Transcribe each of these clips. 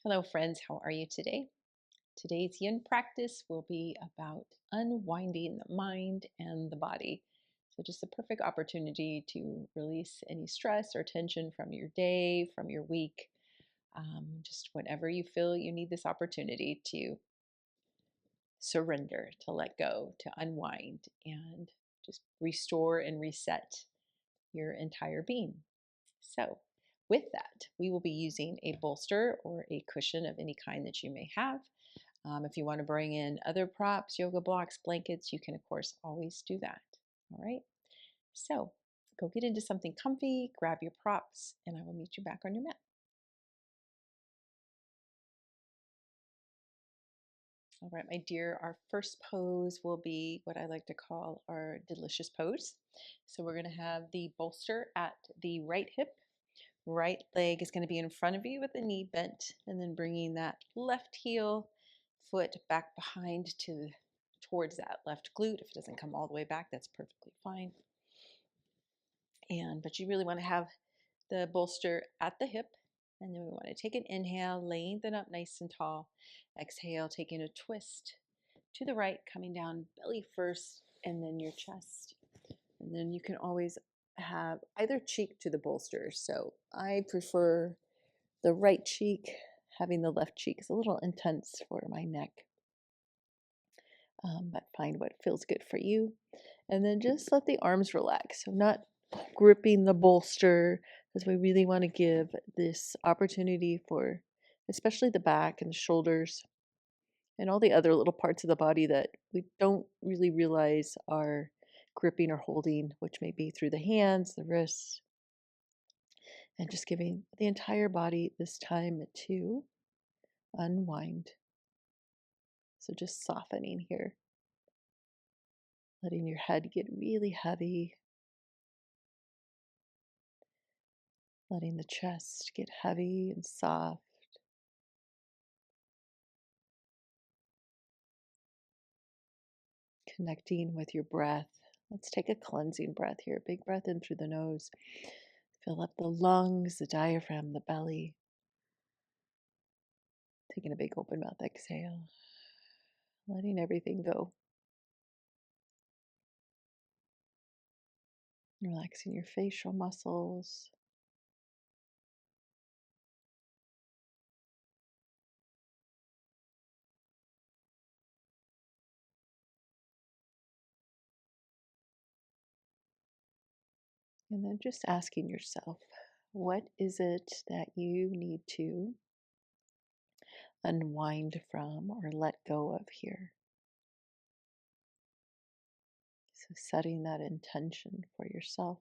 Hello, friends. How are you today? Today's yin practice will be about unwinding the mind and the body. So, just a perfect opportunity to release any stress or tension from your day, from your week, just whenever you feel you need this opportunity to surrender, to let go, to unwind, and just restore and reset your entire being. So, with that, we will be using a bolster or a cushion of any kind that you may have. If you want to bring in other props, yoga blocks, blankets, you can, of course, always do that. All right. So, go get into something comfy, grab your props, and I will meet you back on your mat. All right, my dear, our first pose will be what I like to call our delicious pose. So, we're going to have the bolster at the right hip. Right leg is going to be in front of you with the knee bent, and then bringing that left heel foot back behind towards that left glute. If it doesn't come all the way back, that's perfectly fine. But you really want to have the bolster at the hip, and then we want to take an inhale, laying them up nice and tall. Exhale, taking a twist to the right, coming down belly first, and then your chest. And then you can always have either cheek to the bolster. So I prefer the right cheek. Having the left cheek is a little intense for my neck, but find what feels good for you. And then just let the arms relax. So not gripping the bolster, because we really want to give this opportunity for especially the back and the shoulders and all the other little parts of the body that we don't really realize are gripping or holding, which may be through the hands, the wrists, and just giving the entire body this time to unwind. So just softening here, letting your head get really heavy, letting the chest get heavy and soft. Connecting with your breath. Let's take a cleansing breath here. Big breath in through the nose. Fill up the lungs, the diaphragm, the belly. Taking a big open mouth exhale. Letting everything go. Relaxing your facial muscles. And then just asking yourself, what is it that you need to unwind from or let go of here? So setting that intention for yourself.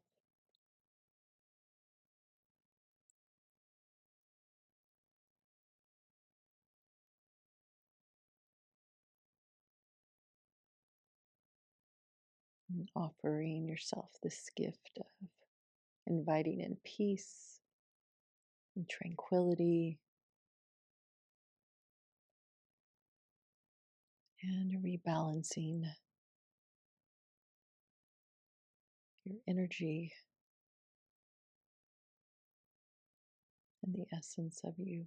And offering yourself this gift of inviting in peace and tranquility and rebalancing your energy and the essence of you.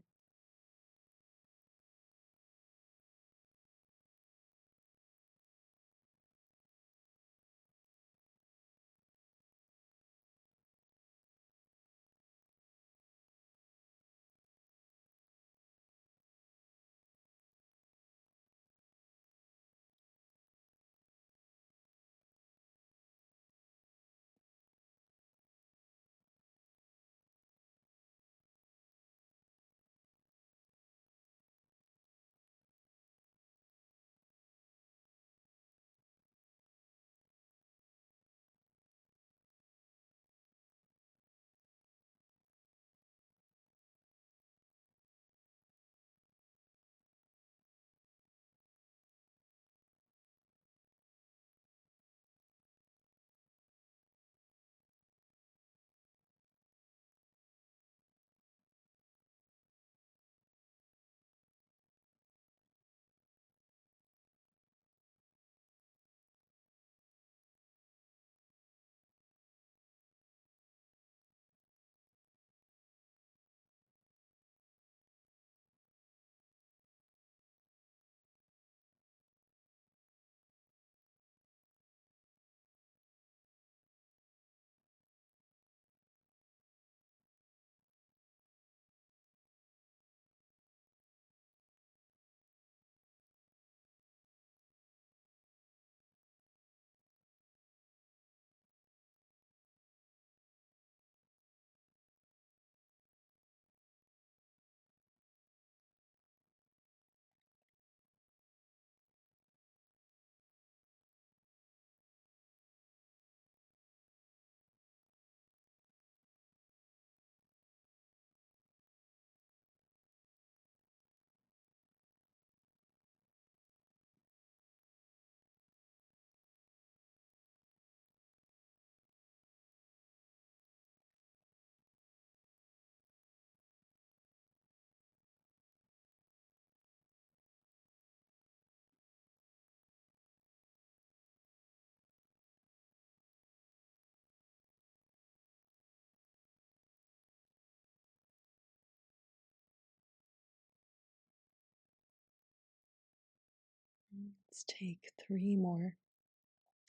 Let's take 3 more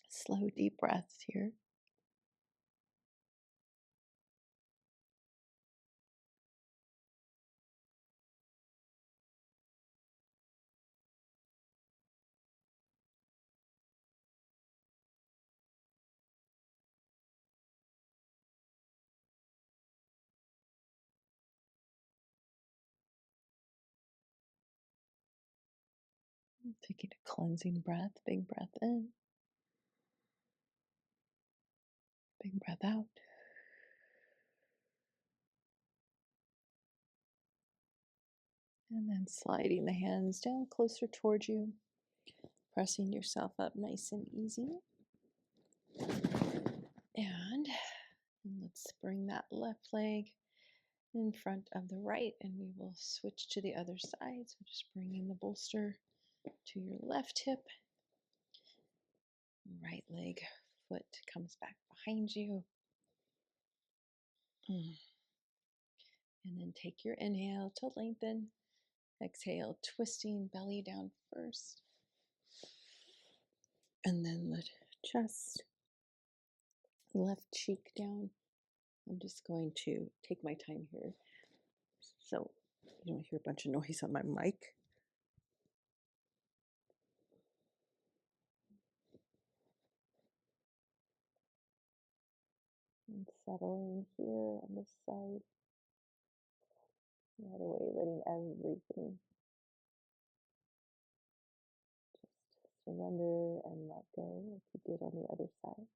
slow, deep breaths here. Taking a cleansing breath, big breath in, big breath out. And then sliding the hands down closer towards you, pressing yourself up nice and easy. And let's bring that left leg in front of the right, and we will switch to the other side. So just bringing the bolster to your left hip. Right leg, foot comes back behind you. And then take your inhale to lengthen. Exhale, twisting belly down first. And then the chest, left cheek down. I'm just going to take my time here so you don't hear a bunch of noise on my mic. And settling here on this side. Right away, letting everything just surrender and let go like you did on the other side.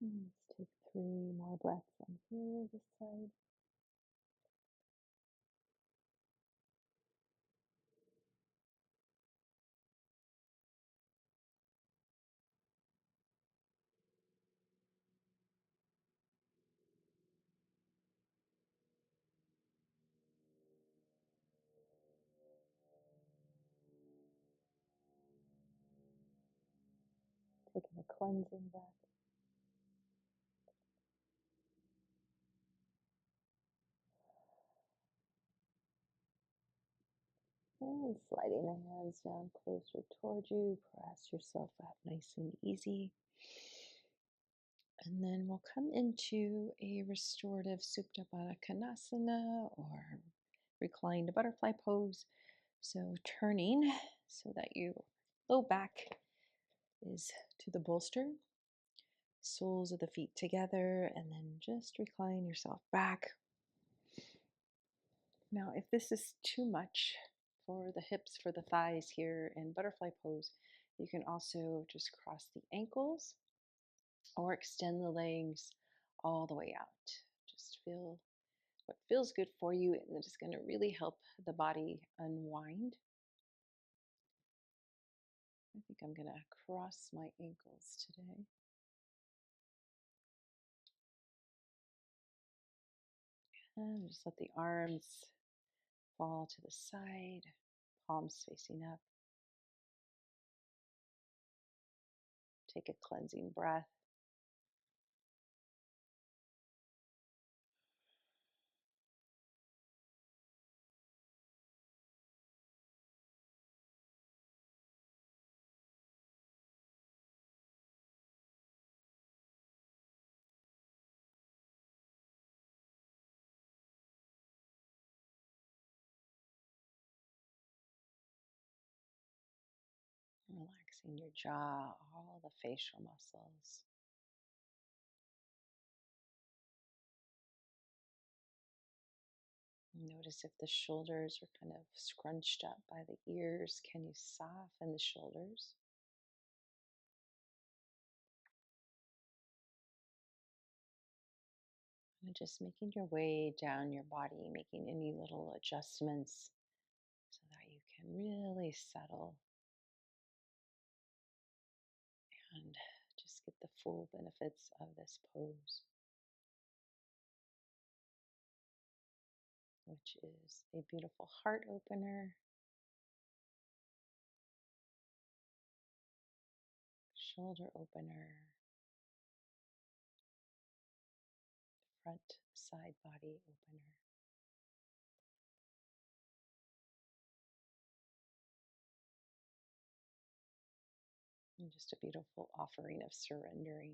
Let's take 3 more breaths on here, this side. Taking a cleansing breath. And sliding the hands down closer toward you. Press yourself up nice and easy. And then we'll come into a restorative Supta Baddha Konasana or reclined butterfly pose. So turning so that your low back is to the bolster, soles of the feet together, and then just recline yourself back. Now, if this is too much for the hips, for the thighs here in butterfly pose, you can also just cross the ankles or extend the legs all the way out. Just feel what feels good for you, and it is going to really help the body unwind. I think I'm going to cross my ankles today. And just let the arms fall to the side, palms facing up. Take a cleansing breath. Relaxing your jaw, all the facial muscles. Notice if the shoulders are kind of scrunched up by the ears. Can you soften the shoulders? And just making your way down your body, making any little adjustments so that you can really settle and just get the full benefits of this pose, which is a beautiful heart opener, shoulder opener, front side body opener. And just a beautiful offering of surrendering.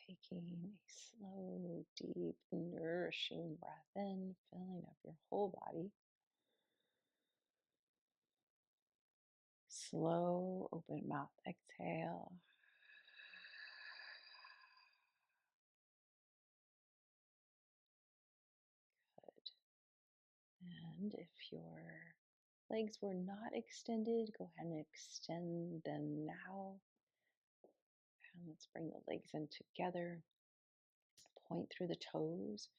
Taking a slow, deep, nourishing breath in, filling up your whole body. Slow, open mouth exhale. Good. And if your legs were not extended, go ahead and extend them now. And let's bring the legs in together. Point through the toes.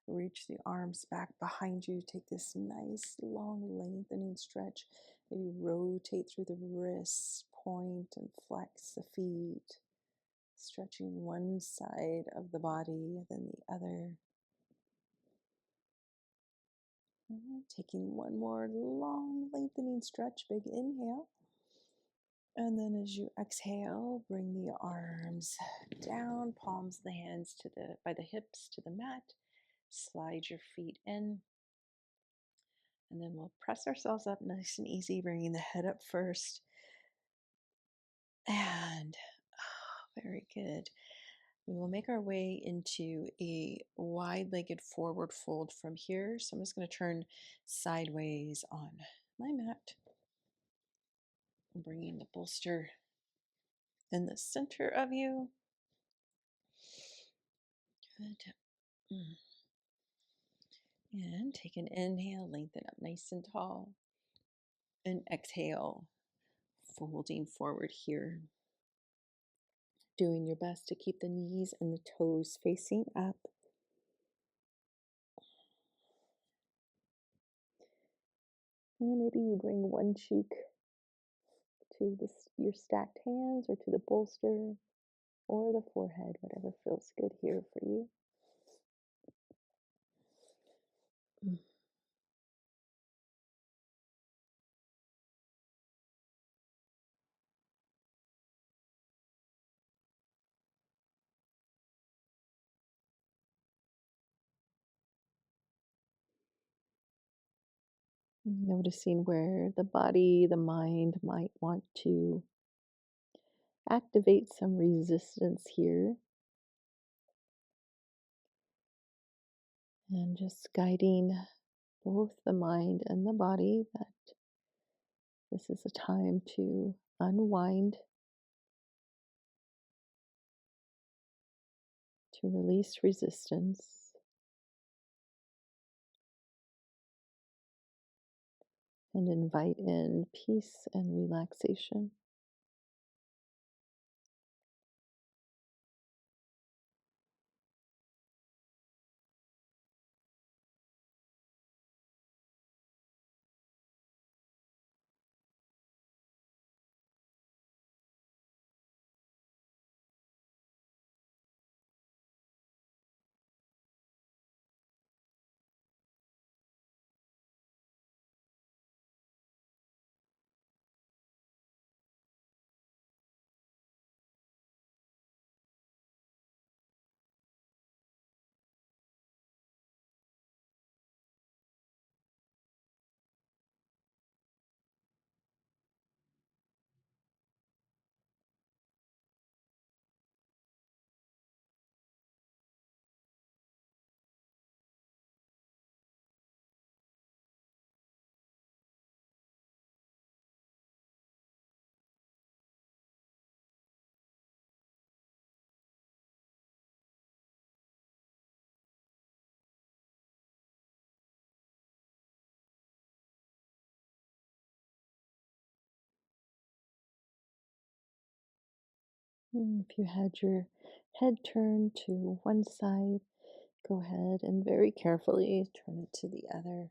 Reach the arms back behind you. Take this nice, long, lengthening stretch. Maybe rotate through the wrists. Point and flex the feet. Stretching one side of the body, then the other. Taking one more long, lengthening stretch. Big inhale. And then as you exhale, bring the arms down, palms of the hands by the hips to the mat. Slide your feet in. And then we'll press ourselves up nice and easy, bringing the head up first. And very good. We will make our way into a wide-legged forward fold from here. So I'm just going to turn sideways on my mat. I'm bringing the bolster in the center of you. Good. And take an inhale, lengthen up nice and tall. And exhale, folding forward here. Doing your best to keep the knees and the toes facing up. And maybe you bring one cheek to your stacked hands or to the bolster or the forehead, whatever feels good here for you. Noticing where the body, the mind might want to activate some resistance here. And just guiding both the mind and the body that this is a time to unwind, to release resistance, and invite in peace and relaxation. If you had your head turned to one side, go ahead and very carefully turn it to the other.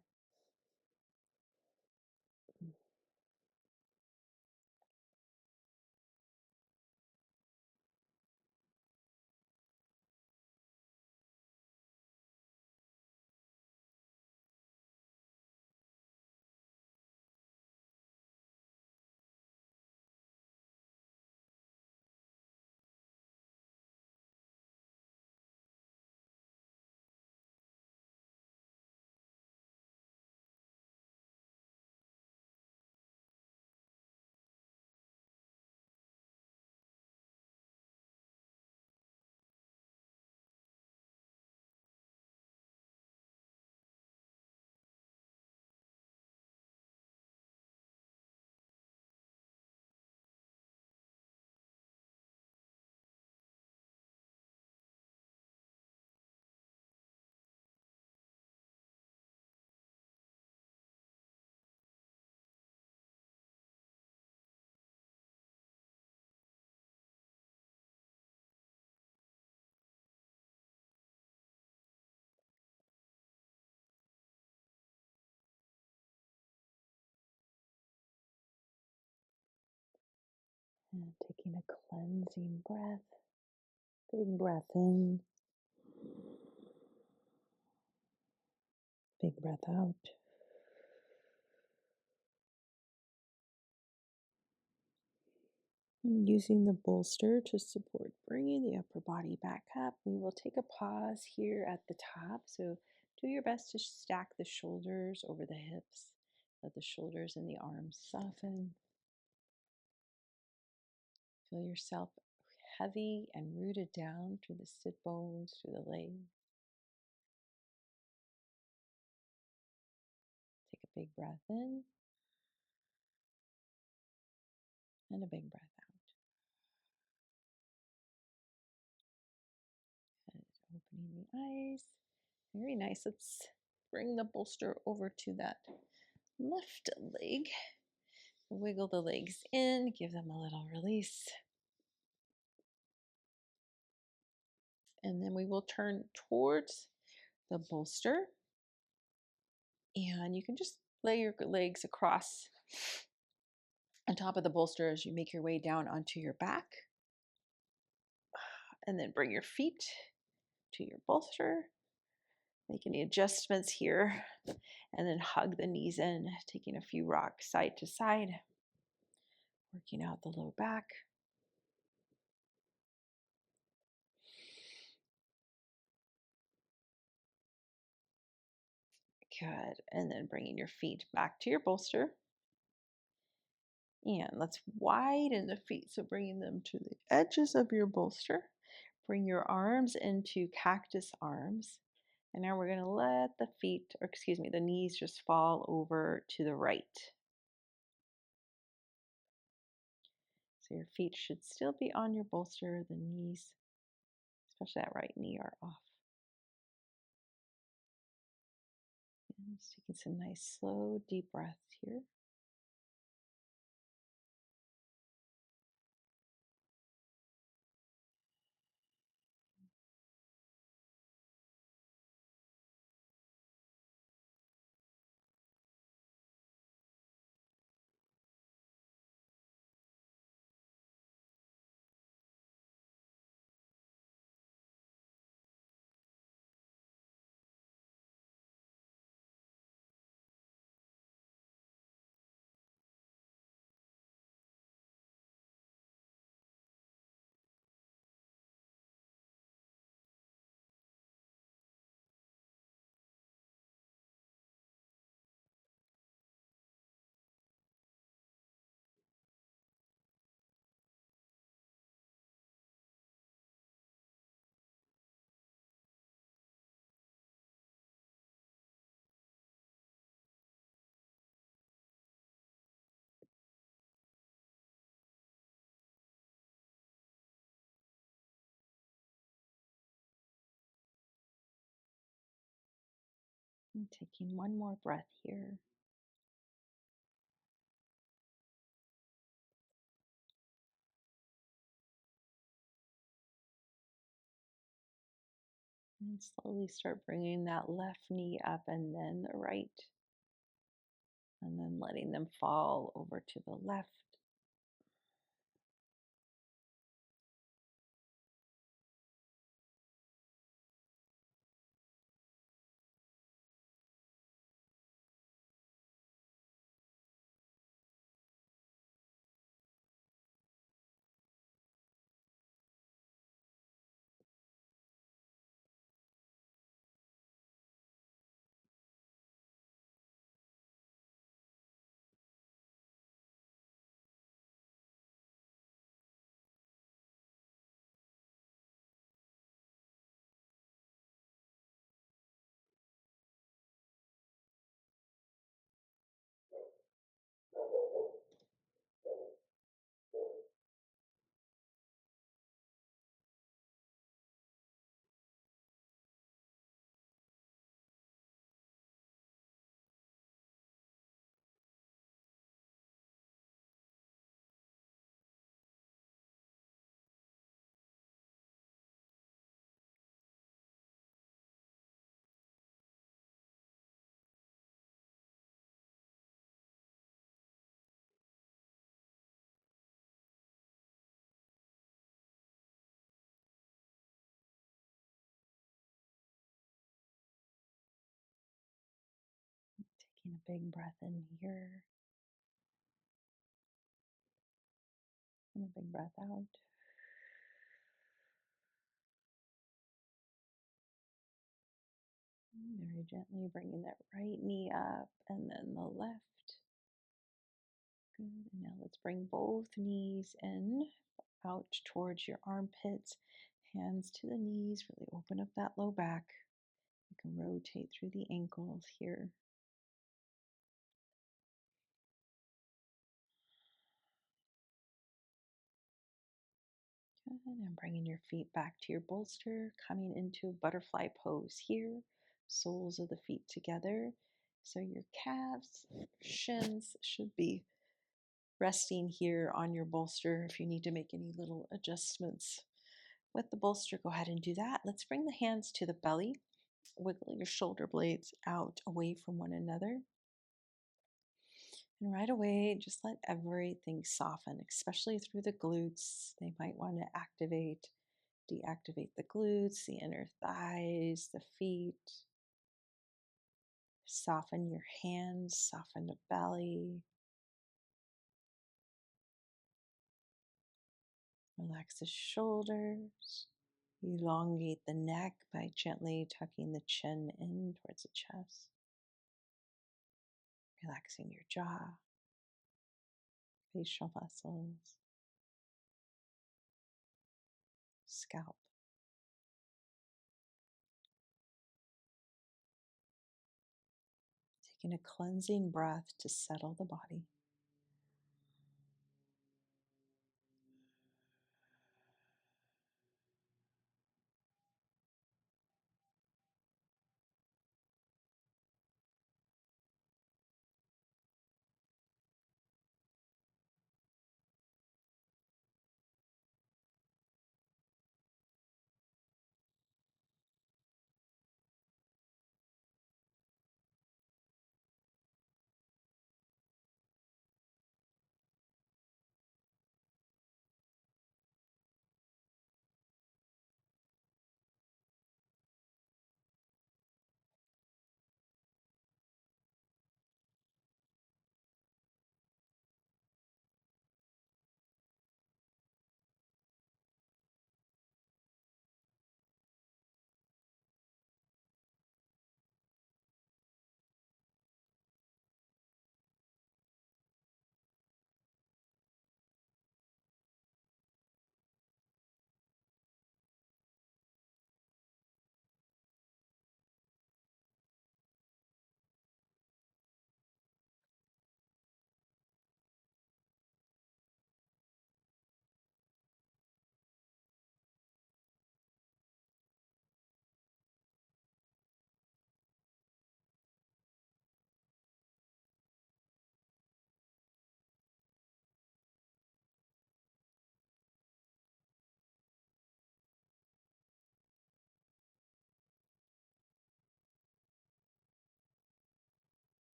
And taking a cleansing breath, big breath in, big breath out. And using the bolster to support bringing the upper body back up, we will take a pause here at the top. So do your best to stack the shoulders over the hips. Let the shoulders and the arms soften. Feel yourself heavy and rooted down through the sit bones, through the legs. Take a big breath in and a big breath out. And opening the eyes. Very nice. Let's bring the bolster over to that left leg. Wiggle the legs in, give them a little release. And then we will turn towards the bolster. And you can just lay your legs across on top of the bolster as you make your way down onto your back. And then bring your feet to your bolster. Make any adjustments here. And then hug the knees in, taking a few rocks side to side. Working out the low back. Good. And then bringing your feet back to your bolster. And let's widen the feet. So bringing them to the edges of your bolster. Bring your arms into cactus arms. And now we're going to let the feet, or excuse me, the knees just fall over to the right. So your feet should still be on your bolster. The knees, especially that right knee, are off. And just taking some nice, slow, deep breaths here. And taking one more breath here. And slowly start bringing that left knee up and then the right. And then letting them fall over to the left. A big breath in here and a big breath out. Very gently bringing that right knee up and then the left. Good. And now let's bring both knees in, out towards your armpits, hands to the knees. Really open up that low back. You can rotate through the ankles here. Good. And bringing your feet back to your bolster, coming into butterfly pose here. Soles of the feet together. So your calves, shins should be resting here on your bolster. If you need to make any little adjustments with the bolster, go ahead and do that. Let's bring the hands to the belly. Wiggle your shoulder blades out away from one another. And right away, just let everything soften, especially through the glutes. They might want to activate, deactivate the glutes, the inner thighs, the feet. Soften your hands, soften the belly. Relax the shoulders. Elongate the neck by gently tucking the chin in towards the chest. Relaxing your jaw, facial muscles, scalp. Taking a cleansing breath to settle the body.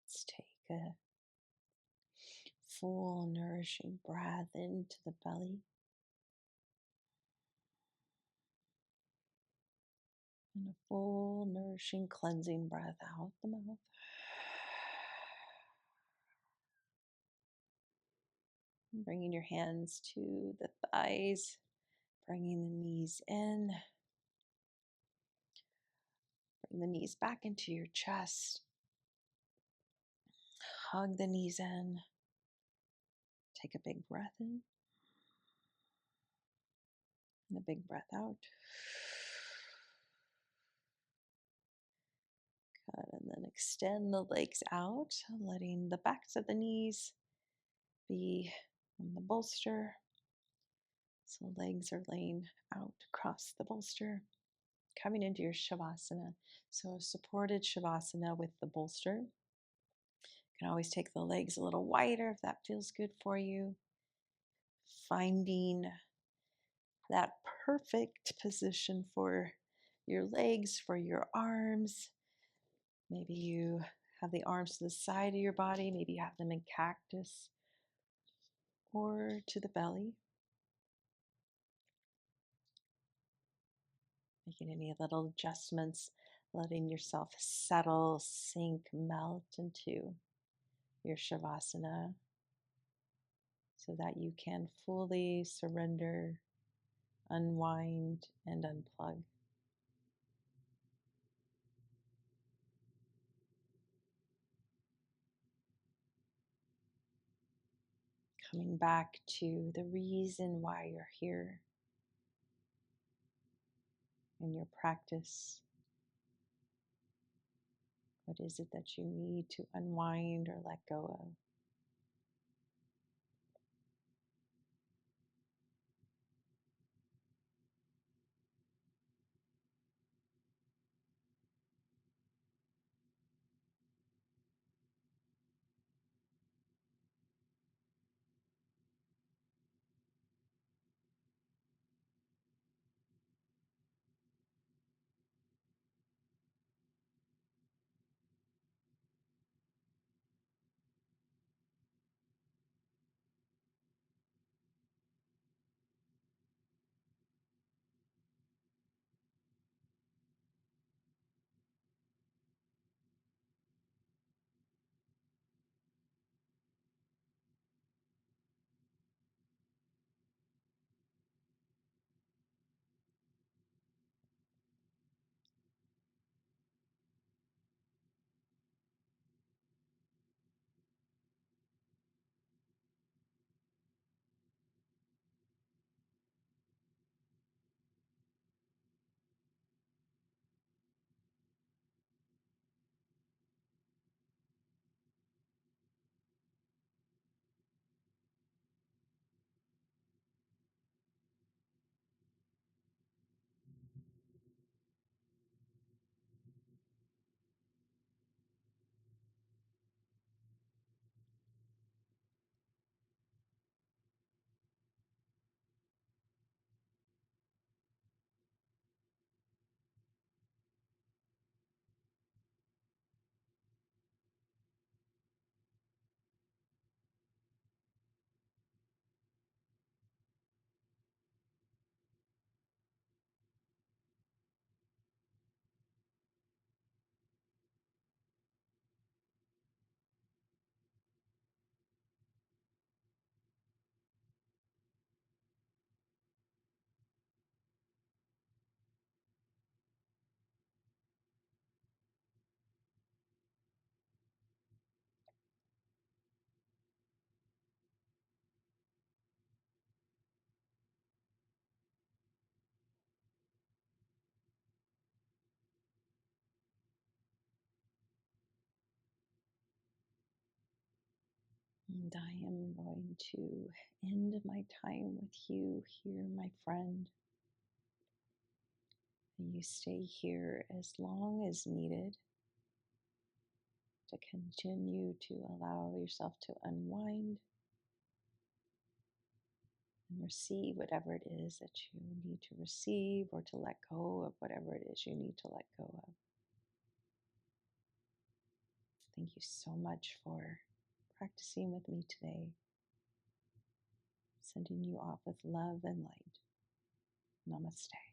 Let's take a full, nourishing breath into the belly and a full, nourishing, cleansing breath out the mouth. Bringing your hands to the thighs, bringing the knees in. Bring the knees back into your chest. Hug the knees in. Take a big breath in and a big breath out. Good. And then extend the legs out, letting the backs of the knees be on the bolster. So legs are laying out across the bolster, coming into your Shavasana. So supported Shavasana with the bolster. You can always take the legs a little wider if that feels good for you. Finding that perfect position for your legs, for your arms. Maybe you have the arms to the side of your body. Maybe you have them in cactus or to the belly. Making any little adjustments, letting yourself settle, sink, melt into your Shavasana so that you can fully surrender, unwind, and unplug. Coming back to the reason why you're here in your practice. What is it that you need to unwind or let go of? And I am going to end my time with you here, my friend. And you stay here as long as needed to continue to allow yourself to unwind and receive whatever it is that you need to receive, or to let go of whatever it is you need to let go of. Thank you so much for practicing with me today. Sending you off with love and light. Namaste.